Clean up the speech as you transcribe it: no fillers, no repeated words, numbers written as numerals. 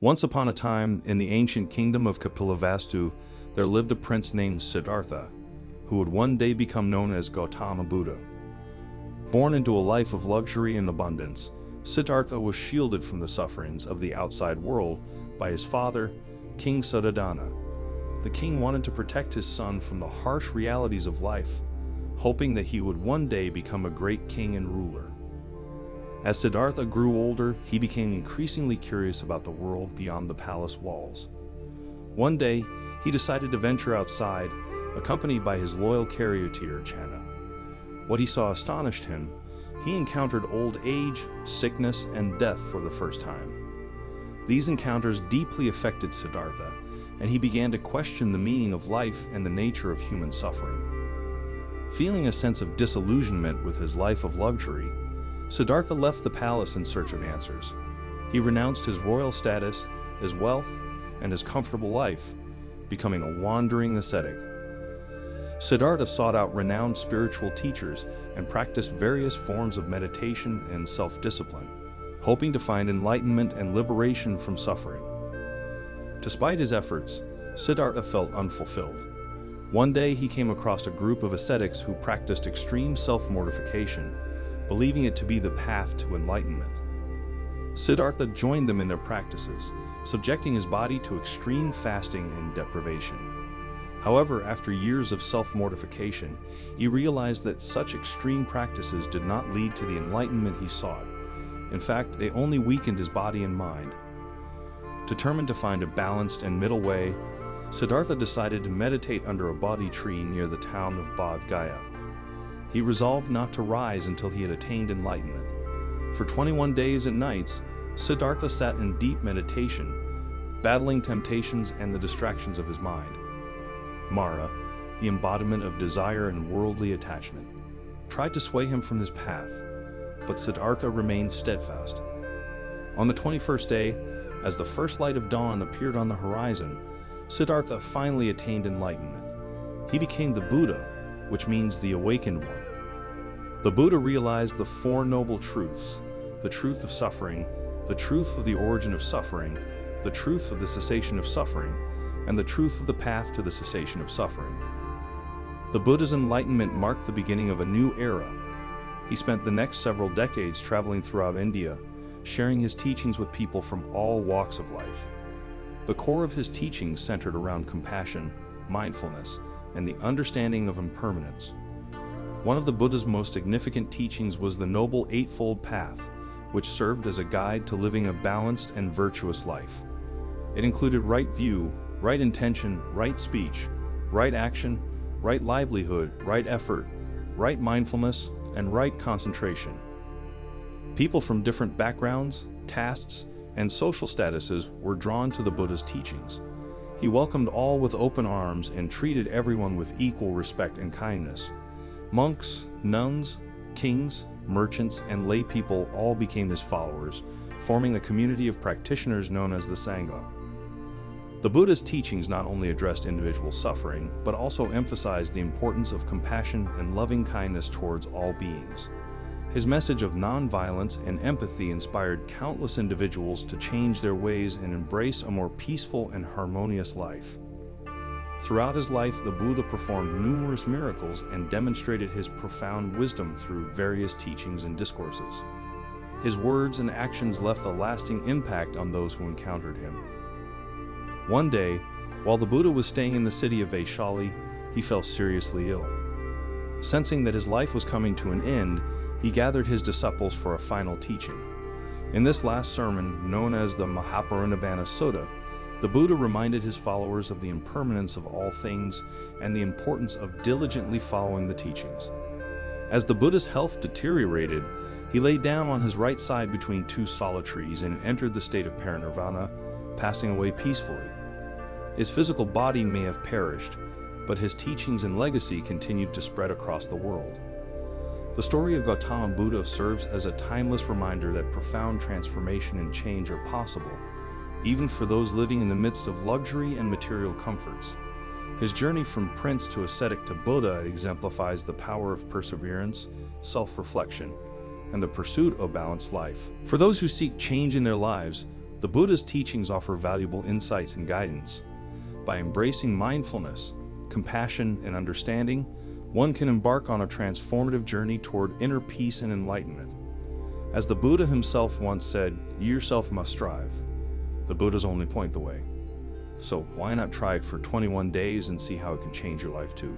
Once upon a time, in the ancient kingdom of Kapilavastu, there lived a prince named Siddhartha, who would one day become known as Gautama Buddha. Born into a life of luxury and abundance, Siddhartha was shielded from the sufferings of the outside world by his father, King Suddhodana. The king wanted to protect his son from the harsh realities of life, hoping that he would one day become a great king and ruler. As Siddhartha grew older, he became increasingly curious about the world beyond the palace walls. One day, he decided to venture outside, accompanied by his loyal charioteer, Channa. What he saw astonished him. He encountered old age, sickness, and death for the first time. These encounters deeply affected Siddhartha, and he began to question the meaning of life and the nature of human suffering. Feeling a sense of disillusionment with his life of luxury, Siddhartha left the palace in search of answers. He renounced his royal status, his wealth, and his comfortable life, becoming a wandering ascetic. Siddhartha sought out renowned spiritual teachers and practiced various forms of meditation and self-discipline, hoping to find enlightenment and liberation from suffering. Despite his efforts, Siddhartha felt unfulfilled. One day he came across a group of ascetics who practiced extreme self-mortification, believing it to be the path to enlightenment. Siddhartha joined them in their practices, subjecting his body to extreme fasting and deprivation. However, after years of self-mortification, he realized that such extreme practices did not lead to the enlightenment he sought. In fact, they only weakened his body and mind. Determined to find a balanced and middle way, Siddhartha decided to meditate under a bodhi tree near the town of Bodh Gaya. He resolved not to rise until he had attained enlightenment. For 21 days and nights, Siddhartha sat in deep meditation, battling temptations and the distractions of his mind. Mara, the embodiment of desire and worldly attachment, tried to sway him from his path, but Siddhartha remained steadfast. On the 21st day, as the first light of dawn appeared on the horizon, Siddhartha finally attained enlightenment. He became the Buddha, which means the awakened one. The Buddha realized the Four Noble Truths: the truth of suffering, the truth of the origin of suffering, the truth of the cessation of suffering, and the truth of the path to the cessation of suffering. The Buddha's enlightenment marked the beginning of a new era. He spent the next several decades traveling throughout India, sharing his teachings with people from all walks of life. The core of his teachings centered around compassion, mindfulness, and the understanding of impermanence. One of the Buddha's most significant teachings was the Noble Eightfold Path, which served as a guide to living a balanced and virtuous life. It included right view, right intention, right speech, right action, right livelihood, right effort, right mindfulness, and right concentration. People from different backgrounds, castes, and social statuses were drawn to the Buddha's teachings. He welcomed all with open arms and treated everyone with equal respect and kindness. Monks, nuns, kings, merchants, and lay people all became his followers, forming a community of practitioners known as the Sangha. The Buddha's teachings not only addressed individual suffering, but also emphasized the importance of compassion and loving kindness towards all beings. His message of nonviolence and empathy inspired countless individuals to change their ways and embrace a more peaceful and harmonious life. Throughout his life, the Buddha performed numerous miracles and demonstrated his profound wisdom through various teachings and discourses. His words and actions left a lasting impact on those who encountered him. One day, while the Buddha was staying in the city of Vaishali, he fell seriously ill. Sensing that his life was coming to an end, he gathered his disciples for a final teaching. In this last sermon, known as the Mahaparinibbana Sutta, the Buddha reminded his followers of the impermanence of all things and the importance of diligently following the teachings. As the Buddha's health deteriorated, he lay down on his right side between two solid trees and entered the state of parinirvana, passing away peacefully. His physical body may have perished, but his teachings and legacy continued to spread across the world. The story of Gautama Buddha serves as a timeless reminder that profound transformation and change are possible, even for those living in the midst of luxury and material comforts. His journey from prince to ascetic to Buddha exemplifies the power of perseverance, self-reflection, and the pursuit of a balanced life. For those who seek change in their lives, The Buddha's teachings offer valuable insights and guidance. By embracing mindfulness, compassion, and understanding, one can embark on a transformative journey toward inner peace and enlightenment. As the Buddha himself once said, "You yourself must strive. The Buddhas only point the way." So why not try it for 21 days and see how it can change your life too?